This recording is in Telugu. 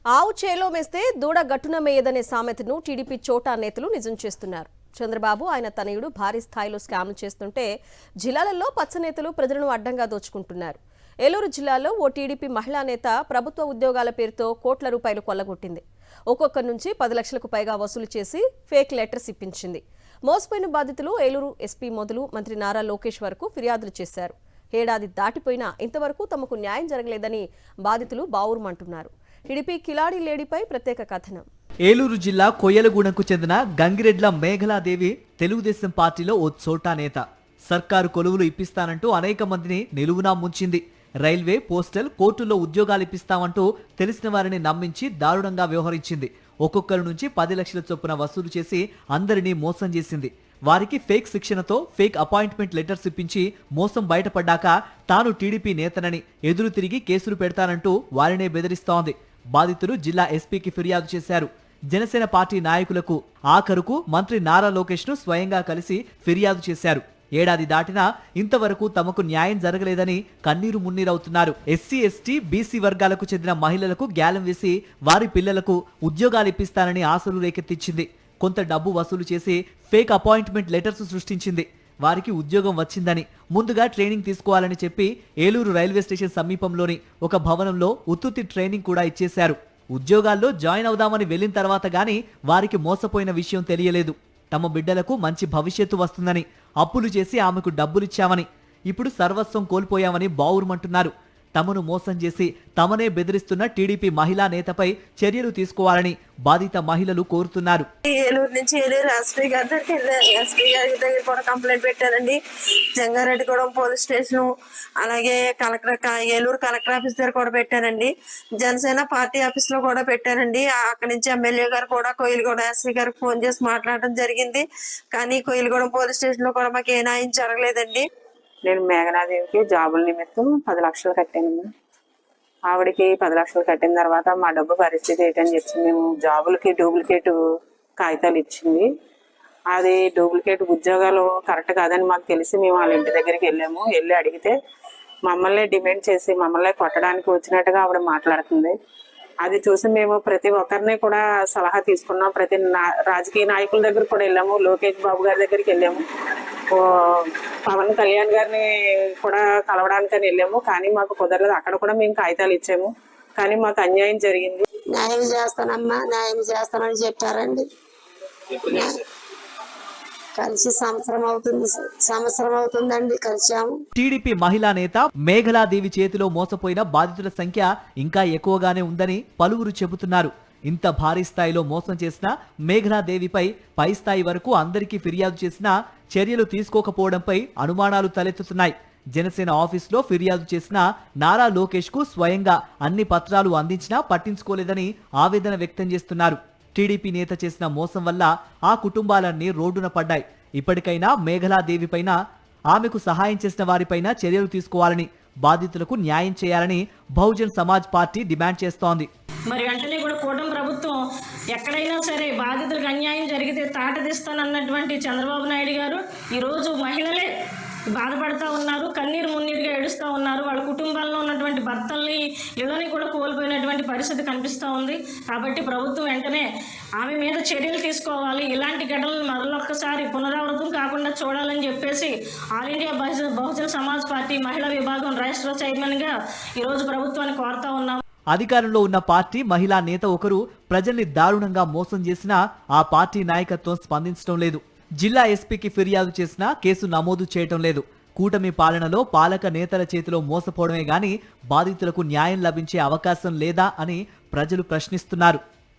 ఆవు చేలో మేస్తే దూడ గట్టున మేయదనే సామెతను టీడీపీ చోటా నేతలు నిజం చేస్తున్నారు. చంద్రబాబు ఆయన తనయుడు భారీ స్థాయిలో స్కామ్లు చేస్తుంటే జిల్లాలలో పచ్చనేతలు ప్రజలను అడ్డంగా దోచుకుంటున్నారు. ఏలూరు జిల్లాలో ఓ టీడీపీ మహిళా నేత ప్రభుత్వ ఉద్యోగాల పేరుతో కోట్ల రూపాయలు కొల్లగొట్టింది. ఒక్కొక్కరి నుంచి 10 లక్షలకు పైగా వసూలు చేసి ఫేక్ లెటర్స్ ఇప్పించింది. మోసపోయిన బాధితులు ఏలూరు ఎస్పీ మొదలు మంత్రి నారా లోకేష్ వరకు ఫిర్యాదులు చేశారు. ఏడాది దాటిపోయినా ఇంతవరకు తమకు న్యాయం జరగలేదని బాధితులు బావురుమంటున్నారు. టీడీపీ కిలాడి లేడీపై ప్రత్యేక కథనం. ఏలూరు జిల్లా కొయ్యలగూడెంకు చెందిన గంగిరెడ్ల మేఘలాదేవి తెలుగుదేశం పార్టీలో ఓ చోటా నేత. సర్కారు కొలువులు ఇప్పిస్తానంటూ అనేక మందిని నిలువునా ముంచింది. రైల్వే, పోస్టల్, కోర్టుల్లో ఉద్యోగాలు ఇప్పిస్తామంటూ తెలిసిన వారిని నమ్మించి దారుణంగా వ్యవహరించింది. ఒక్కొక్కరి నుంచి 10 లక్షల చొప్పున వసూలు చేసి అందరినీ మోసం చేసింది. వారికి ఫేక్ శిక్షణతో ఫేక్ అపాయింట్మెంట్ లెటర్స్ ఇప్పించి మోసం బయటపడ్డాక తాను టీడీపీ నేతనని ఎదురు తిరిగి కేసులు పెడతానంటూ వారినే బెదిరిస్తోంది. బాధితులు జిల్లా ఎస్పీకి ఫిర్యాదు చేశారు. జనసేన పార్టీ నాయకులకు ఆఖరుకు మంత్రి నారా లోకేష్ ను స్వయంగా కలిసి ఫిర్యాదు చేశారు. ఏడాది దాటినా ఇంతవరకు తమకు న్యాయం జరగలేదని కన్నీరు మున్నీరవుతున్నారు. ఎస్సీ, ఎస్టీ, బీసీ వర్గాలకు చెందిన మహిళలకు గ్యాలం వేసి వారి పిల్లలకు ఉద్యోగాలు ఇప్పిస్తానని ఆశలు రేకెత్తించింది. కొంత డబ్బు వసూలు చేసి ఫేక్ అపాయింట్మెంట్ లెటర్స్ సృష్టించింది. వారికి ఉద్యోగం వచ్చిందని ముందుగా ట్రైనింగ్ తీసుకోవాలని చెప్పి ఏలూరు రైల్వే స్టేషన్ సమీపంలోని ఒక భవనంలో ఉత్తుత్తి ట్రైనింగ్ కూడా ఇచ్చేశారు. ఉద్యోగాల్లో జాయిన్ అవుదామని వెళ్లిన తర్వాత గానీ వారికి మోసపోయిన విషయం తెలియలేదు. తమ బిడ్డలకు మంచి భవిష్యత్తు వస్తుందని అప్పులు చేసి ఆమెకు డబ్బులిచ్చామని, ఇప్పుడు సర్వస్వం కోల్పోయామని బావురుమంటున్నారు. తమను మోసం చేసి తమనే బెదిరిస్తున్న టీడీపీ మహిళా నేతపై చర్యలు తీసుకోవాలని బాధిత మహిళలు కోరుతున్నారు. ఏలూరు నుంచి ఏలూరు ఎస్పీ గారి దగ్గరికి వెళ్ళారు. ఎస్పీ గారి దగ్గర కూడా కంప్లైంట్ పెట్టారండి. జంగారెడ్డిగూడెం పోలీస్ స్టేషన్, అలాగే ఏలూరు కలెక్టర్ ఆఫీస్ దగ్గర కూడా పెట్టారండి. జనసేన పార్టీ ఆఫీస్ లో కూడా పెట్టారండి. అక్కడి నుంచి ఎమ్మెల్యే గారు కూడా కోయిలగూడ ఎస్పీ గారికి ఫోన్ చేసి మాట్లాడడం జరిగింది. కానీ కోయిలగూడెం పోలీస్ స్టేషన్ లో కూడా మాకు ఏ న్యాయం జరగలేదండి. నేను మేఘనాదేవికి జాబుల నిమిత్తం 10 లక్షలు కట్టాను. ఆవిడకి 10 లక్షలు కట్టిన తర్వాత మా డబ్బు పరిస్థితి ఏంటని చెప్పి మేము జాబులకి డూప్లికేట్ కాగితాలు ఇచ్చింది. అది డూప్లికేట్ ఉద్యోగాలు కరెక్ట్ కాదని మాకు తెలిసి మేము వాళ్ళ ఇంటి దగ్గరికి వెళ్ళాము. వెళ్ళి అడిగితే మమ్మల్ని డిమాండ్ చేసి మమ్మల్ని కొట్టడానికి వచ్చినట్టుగా ఆవిడ మాట్లాడుతుంది. అది చూసి మేము ప్రతి ఒక్కరిని కూడా సలహా తీసుకున్నాం. ప్రతి రాజకీయ నాయకుల దగ్గర కూడా వెళ్ళాము. లోకేష్ బాబు గారి దగ్గరికి వెళ్ళాము. పవన్ కళ్యాణ్ గారిని కూడా కలవడానికని వెళ్ళాము. కానీ మాకు కుదరలేదు. అక్కడ కూడా మేము కాగితాలు ఇచ్చాము. కానీ మాకు అన్యాయం జరిగింది. న్యాయం చేస్తానమ్మా, న్యాయం చేస్తానని చెప్పారండి. కలిసి సంవత్సరం అవుతుందండి కలిసాము. టీడీపీ మహిళా నేత మేఘలాదేవి చేతిలో మోసపోయిన బాధితుల సంఖ్య ఇంకా ఎక్కువగానే ఉందని పలువురు చెబుతున్నారు. ఇంత భారీ స్థాయిలో మోసం చేసిన మేఘలాదేవిపై పై స్థాయి వరకు అందరికీ ఫిర్యాదు చేసినా చర్యలు తీసుకోకపోవడంపై అనుమానాలు తలెత్తుతున్నాయి. జనసేన ఆఫీసులో ఫిర్యాదు చేసిన నారా లోకేష్ కు స్వయంగా అన్ని పత్రాలు అందించినా పట్టించుకోలేదని ఆవేదన వ్యక్తం చేస్తున్నారు. టీడీపీ నేత చేసిన మోసం వల్ల ఆ కుటుంబాలన్నీ రోడ్డున పడ్డాయి. ఇప్పటికైనా మేఘలాదేవి పైన, ఆమెకు సహాయం చేసిన వారిపైన చర్యలు తీసుకోవాలని, బాధితులకు న్యాయం చేయాలని బహుజన్ సమాజ్ పార్టీ డిమాండ్ చేస్తోంది. మరి వెంటనే కూడా కూటమి ప్రభుత్వం ఎక్కడైనా సరే బాధితులకు అన్యాయం జరిగితే తాటదిస్తానన్నటువంటి చంద్రబాబు నాయుడు గారు ఈరోజు మహిళలే బాధపడుతూ ఉన్నారు, కన్నీరు మున్నీరుగా ఏడుస్తూ ఉన్నారు. వాళ్ళ కుటుంబాల్లో ఉన్నటువంటి భర్తల్ని ఇళ్ళని కూడా కోల్పోయినటువంటి పరిస్థితి కనిపిస్తూ ఉంది. కాబట్టి ప్రభుత్వం వెంటనే ఆమె మీద చర్యలు తీసుకోవాలి. ఇలాంటి ఘటనలు మరొకసారి పునరావృతం కాకుండా చూడాలని చెప్పేసి all India Bahujan Samaj party మహిళా విభాగం రాష్ట్ర చైర్మన్గా ఈరోజు ప్రభుత్వాన్ని కోరుతా ఉన్నాం. అధికారంలో ఉన్న పార్టీ మహిళా నేత ఒకరు ప్రజల్ని దారుణంగా మోసం చేసినా ఆ పార్టీ నాయకత్వం స్పందించడం లేదు. జిల్లా ఎస్పీకి ఫిర్యాదు చేసినా కేసు నమోదు చేయటం లేదు. కూటమి పాలనలో పాలక నేతల చేతిలో మోసపోవడమే గాని బాధితులకు న్యాయం లభించే అవకాశం లేదా అని ప్రజలు ప్రశ్నిస్తున్నారు.